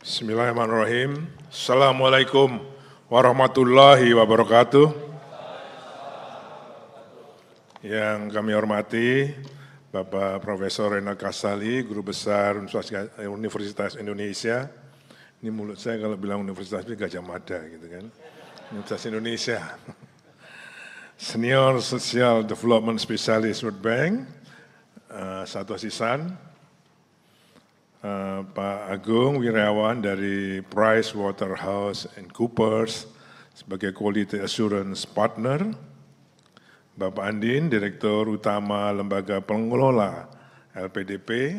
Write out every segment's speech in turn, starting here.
Bismillahirrahmanirrahim. Assalamualaikum warahmatullahi wabarakatuh. Yang kami hormati Bapak Profesor Renald Kasali, Guru Besar Universitas Indonesia. Ini mulut saya kalau bilang Universitas ini Gajah Mada gitu kan. Universitas Indonesia. Senior Social Development Specialist World Bank, Satoshi San. Pak Agung Wirawan dari PricewaterhouseCoopers sebagai Quality Assurance Partner, Bapak Andin, Direktur Utama Lembaga Pengelola LPDP,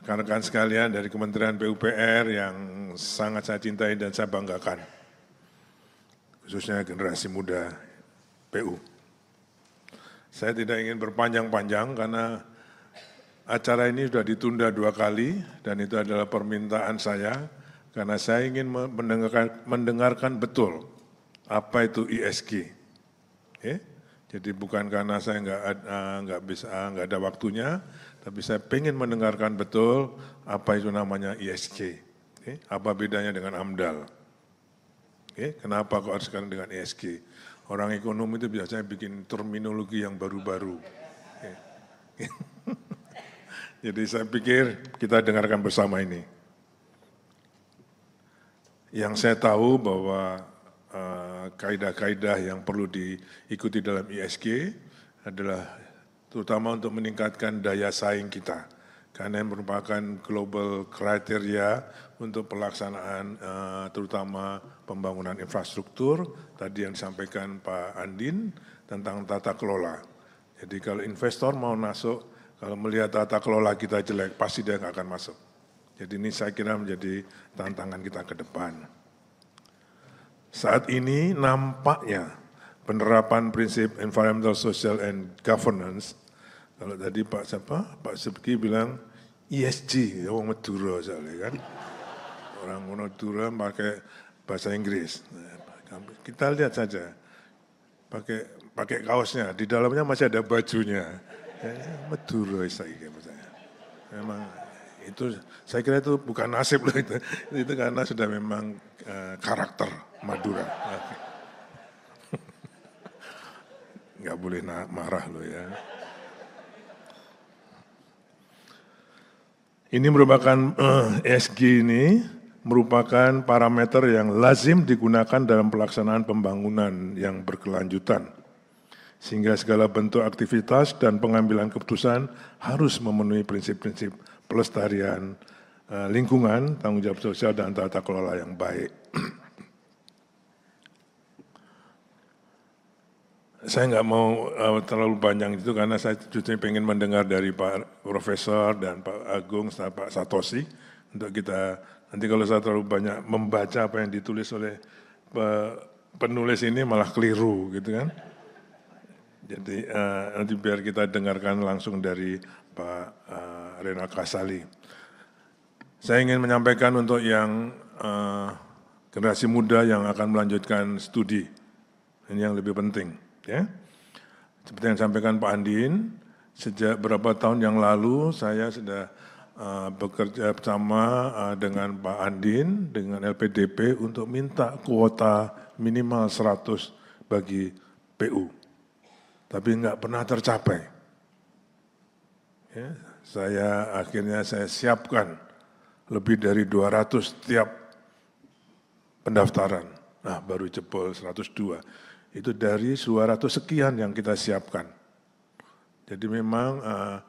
rekan-rekan sekalian dari Kementerian PUPR yang sangat saya cintai dan saya banggakan, khususnya generasi muda PU. Saya tidak ingin berpanjang-panjang karena acara ini sudah ditunda 2 kali dan itu adalah permintaan saya karena saya ingin mendengarkan betul apa itu ESG. Okay? Jadi bukan karena saya nggak ada waktunya, tapi saya ingin mendengarkan betul apa itu namanya ESG. Okay? Apa bedanya dengan AMDAL? Okay? Kenapa kok harus sekarang dengan ESG? Orang ekonomi itu biasanya bikin terminologi yang baru-baru. Okay? Jadi saya pikir kita dengarkan bersama ini. Yang saya tahu bahwa kaidah-kaidah yang perlu diikuti dalam ESG adalah terutama untuk meningkatkan daya saing kita. Karena yang merupakan global kriteria untuk pelaksanaan terutama pembangunan infrastruktur, tadi yang disampaikan Pak Andin tentang tata kelola. Jadi kalau investor mau masuk, kalau melihat tata kelola kita jelek, pasti dia nggak akan masuk. Jadi ini saya kira menjadi tantangan kita ke depan. Saat ini nampaknya penerapan prinsip environmental, social, and governance, kalau tadi Pak Subki bilang ESG, orang Madura soalnya kan. Orang Madura pakai bahasa Inggris. Kita lihat saja, pakai kaosnya, di dalamnya masih ada bajunya. Madura saya memang itu saya kira itu bukan nasib loh itu karena sudah memang karakter Madura. Nggak boleh marah loh ya. Ini merupakan ESG ini merupakan parameter yang lazim digunakan dalam pelaksanaan pembangunan yang berkelanjutan. Sehingga segala bentuk aktivitas dan pengambilan keputusan harus memenuhi prinsip-prinsip pelestarian lingkungan, tanggung jawab sosial, dan tata kelola yang baik. Saya nggak mau terlalu panjang itu karena saya justru ingin mendengar dari Pak Profesor dan Pak Agung, Pak Satoshi, untuk kita, nanti kalau saya terlalu banyak membaca apa yang ditulis oleh penulis ini malah keliru gitu kan. Jadi nanti biar kita dengarkan langsung dari Pak Renald Kasali. Saya ingin menyampaikan untuk yang generasi muda yang akan melanjutkan studi, ini yang lebih penting. Ya. Seperti yang disampaikan Pak Andin, sejak beberapa tahun yang lalu saya sudah bekerja bersama dengan Pak Andin, dengan LPDP untuk minta kuota minimal 100 bagi PU. Tapi enggak pernah tercapai. Ya, akhirnya saya siapkan lebih dari 200 tiap pendaftaran. Nah, baru jebol 102. Itu dari 200 sekian yang kita siapkan. Jadi memang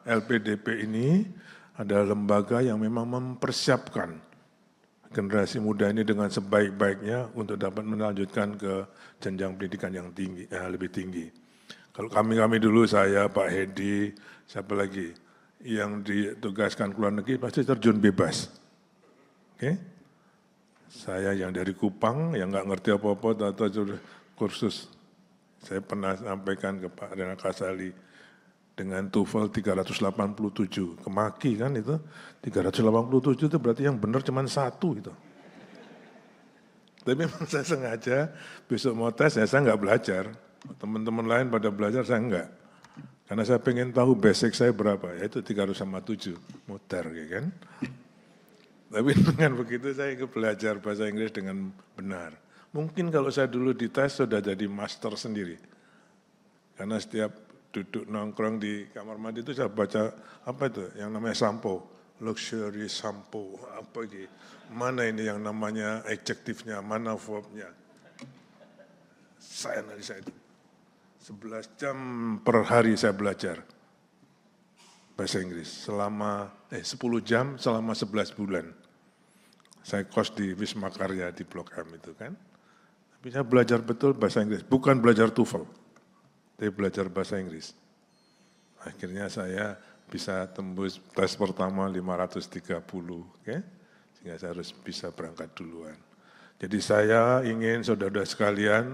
LPDP ini adalah lembaga yang memang mempersiapkan generasi muda ini dengan sebaik-baiknya untuk dapat melanjutkan ke jenjang pendidikan yang tinggi, lebih tinggi. Kalau kami dulu, saya, Pak Hedi, siapa lagi, yang ditugaskan ke luar negeri pasti terjun bebas. Oke? Saya yang dari Kupang, yang nggak ngerti apa-apa, atau kursus. Saya pernah sampaikan ke Pak Renald Kasali, dengan TOEFL 387, kemaki kan itu, 387 itu berarti yang benar cuma 1 itu. Tapi memang saya sengaja, besok mau tes, saya nggak belajar. Teman-teman lain pada belajar, saya enggak. Karena saya pengen tahu basic saya berapa, yaitu 307, muter, ya kan. Tapi dengan begitu saya ikut belajar bahasa Inggris dengan benar. Mungkin kalau saya dulu dites sudah jadi master sendiri. Karena setiap duduk nongkrong di kamar mandi itu saya baca apa itu yang namanya sampo, luxury sampo, apa gitu. Mana ini yang namanya adjektifnya, mana verbnya. Saya analisa itu. 11 jam per hari saya belajar bahasa Inggris selama 10 jam selama 11 bulan. Saya kos di Wisma Karya di Blok M itu kan. Tapi saya belajar betul bahasa Inggris, bukan belajar TOEFL, tapi belajar bahasa Inggris. Akhirnya saya bisa tembus tes pertama 530, okay? Sehingga saya harus bisa berangkat duluan. Jadi saya ingin saudara-saudara sekalian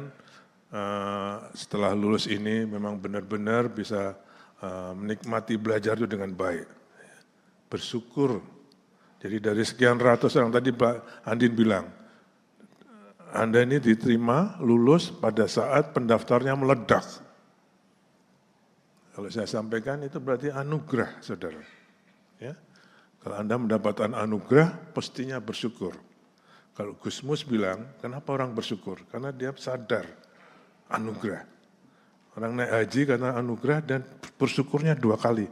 setelah lulus ini memang benar-benar bisa menikmati belajar itu dengan baik. Bersyukur. Jadi dari sekian ratus orang tadi Pak Andin bilang, Anda ini diterima, lulus pada saat pendaftarnya meledak. Kalau saya sampaikan itu berarti anugerah, saudara. Ya. Kalau Anda mendapatkan anugerah, pastinya bersyukur. Kalau Gusmus bilang, kenapa orang bersyukur? Karena dia sadar anugerah. Orang naik haji karena anugerah dan bersyukurnya 2 kali.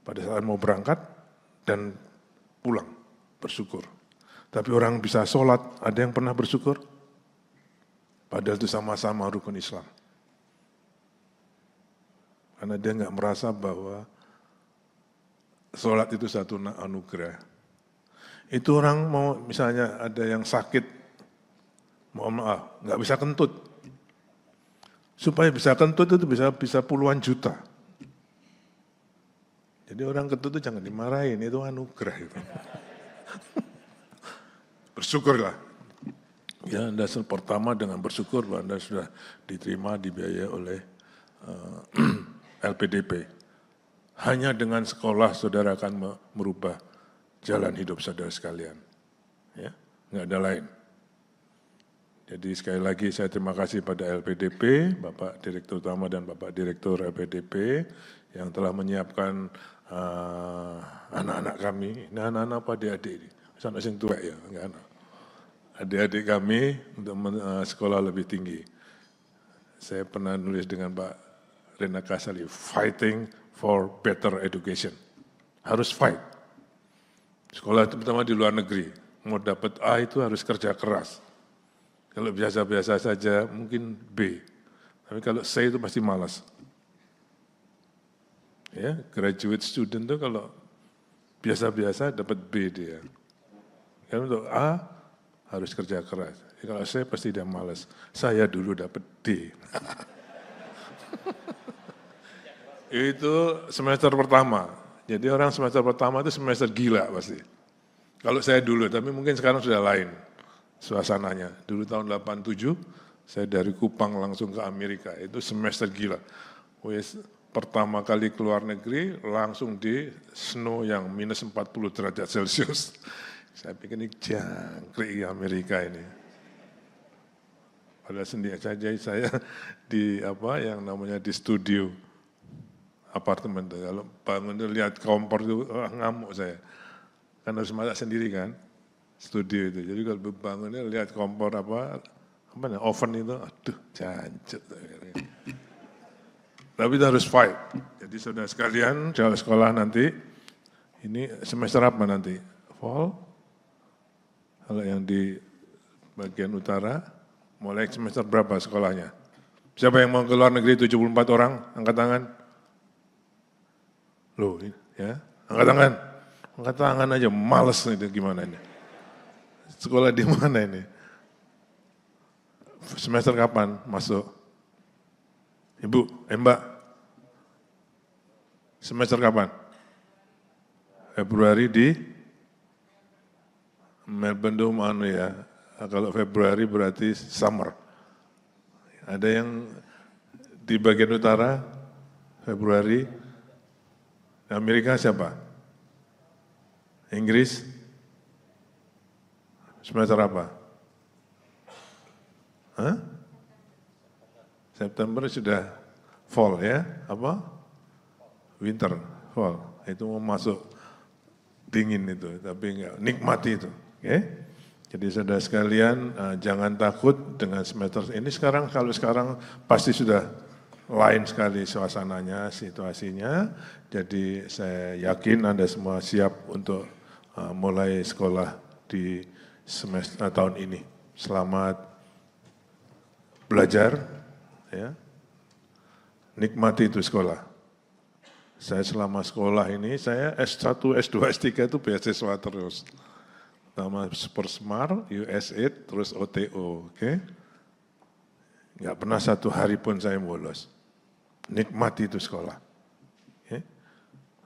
Pada saat mau berangkat dan pulang, bersyukur. Tapi orang bisa sholat, ada yang pernah bersyukur? Padahal itu sama-sama rukun Islam. Karena dia nggak merasa bahwa sholat itu satu anugerah. Itu orang mau misalnya ada yang sakit, mohon maaf, nggak bisa kentut. Supaya bisa kentut itu bisa puluhan juta. Jadi orang kentut itu jangan dimarahin, itu anugerah itu. Bersyukurlah. Ya, Anda pertama dengan bersyukur bahwa Anda sudah diterima, dibiayai oleh LPDP. Hanya dengan sekolah saudara akan merubah jalan hidup saudara sekalian. Ya, nggak ada lain. Jadi sekali lagi saya terima kasih pada LPDP, Bapak Direktur Utama dan Bapak Direktur LPDP yang telah menyiapkan anak-anak kami. Ini anak-anak apa adik-adik ini? Sampai sing tua ya, enggak anak. Adik-adik kami untuk sekolah lebih tinggi. Saya pernah nulis dengan Pak Rena Kasali, fighting for better education. Harus fight. Sekolah terutama di luar negeri, mau dapat A itu harus kerja keras. Kalau biasa-biasa saja mungkin B, tapi kalau C itu pasti malas. Ya, graduate student itu kalau biasa-biasa dapat B dia. Kalau untuk A harus kerja keras. Kalau C pasti dia malas. Saya dulu dapat D. Itu semester pertama. Jadi orang semester pertama itu semester gila pasti. Kalau saya dulu, tapi mungkin sekarang sudah lain suasananya. Dulu tahun 87, saya dari Kupang langsung ke Amerika, itu semester gila. Pertama kali keluar negeri, langsung di snow yang minus 40 derajat Celcius. Saya pikir ini jangkrik Amerika ini. Padahal sendiri saja saya di yang namanya di studio apartemen. Kalau bangun itu lihat kompor itu ngamuk saya. Kan harus masak sendiri kan. Studio itu. Jadi kalau bangunnya lihat kompor oven itu, aduh jancet. Tapi itu harus fight. Jadi saudara sekalian, jalan sekolah nanti, ini semester apa nanti? Fall? Kalau yang di bagian utara, mulai semester berapa sekolahnya? Siapa yang mau ke luar negeri 74 orang? Angkat tangan. Loh, ya, angkat tangan. Angkat tangan aja, males itu gimana ini. Sekolah di mana ini? Semester kapan masuk? Ibu, Mbak. Semester kapan? Februari di Melbourne Dome ya. Kalau Februari berarti summer. Ada yang di bagian utara Februari. Amerika siapa? Inggris? Semester apa? Hah? September sudah fall ya? Apa? Winter, fall. Itu mau masuk dingin itu, tapi enggak, nikmati itu. Okay? Jadi saudara sekalian, jangan takut dengan semester ini. Kalau sekarang pasti sudah lain sekali suasananya, situasinya. Jadi saya yakin Anda semua siap untuk mulai sekolah di semester tahun ini. Selamat belajar, ya. Nikmati itu sekolah. Saya selama sekolah ini, saya S1, S2, S3 itu beasiswa terus. Nama Supersmart, USAID, terus OTO, oke? Nggak pernah satu hari pun saya bolos. Nikmati itu sekolah. Okay?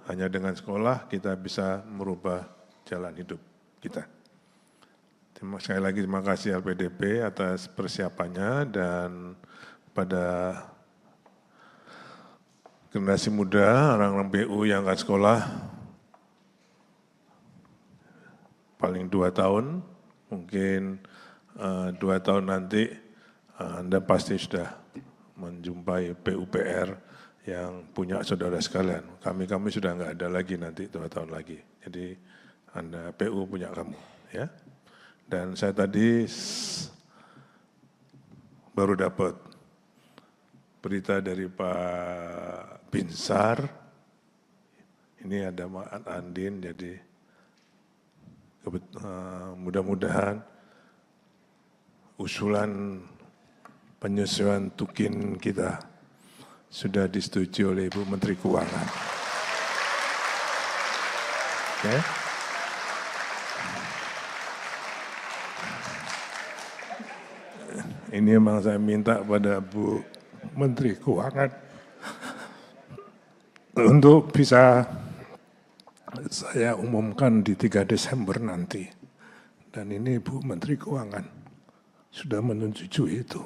Hanya dengan sekolah kita bisa merubah jalan hidup kita. Sekali lagi terima kasih LPDP atas persiapannya dan pada generasi muda, orang-orang BU yang akan sekolah, paling 2 tahun, mungkin 2 tahun nanti Anda pasti sudah menjumpai PUPR yang punya saudara sekalian. Kami sudah nggak ada lagi nanti 2 tahun lagi. Jadi Anda PU punya kamu, ya. Dan saya tadi baru dapat berita dari Pak Binsar. Ini ada Mak Andin, jadi mudah-mudahan usulan penyesuaian tukin kita sudah disetujui oleh Ibu Menteri Keuangan. Okay. Ini memang saya minta pada Bu Menteri Keuangan untuk bisa saya umumkan di 3 Desember nanti. Dan ini Bu Menteri Keuangan sudah menyetujui itu.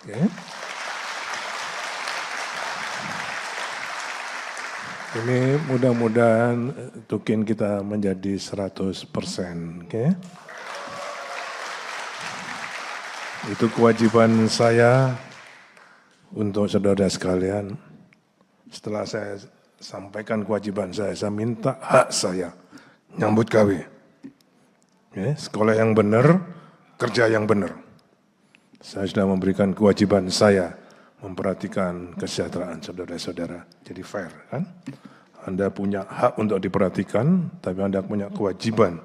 Okay. Ini mudah-mudahan tukin kita menjadi 100%. Okay. Itu kewajiban saya untuk saudara sekalian. Setelah saya sampaikan kewajiban saya minta hak saya, nyambut gawe. Ya, sekolah yang benar, kerja yang benar. Saya sudah memberikan kewajiban saya memperhatikan kesejahteraan saudara-saudara. Jadi fair, kan? Anda punya hak untuk diperhatikan, tapi Anda punya kewajiban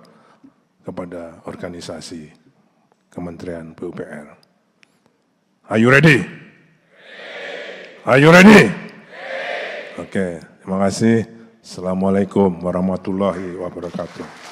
kepada organisasi Kementerian PUPR. Are you ready? Are you ready? Oke, terima kasih. Assalamualaikum warahmatullahi wabarakatuh.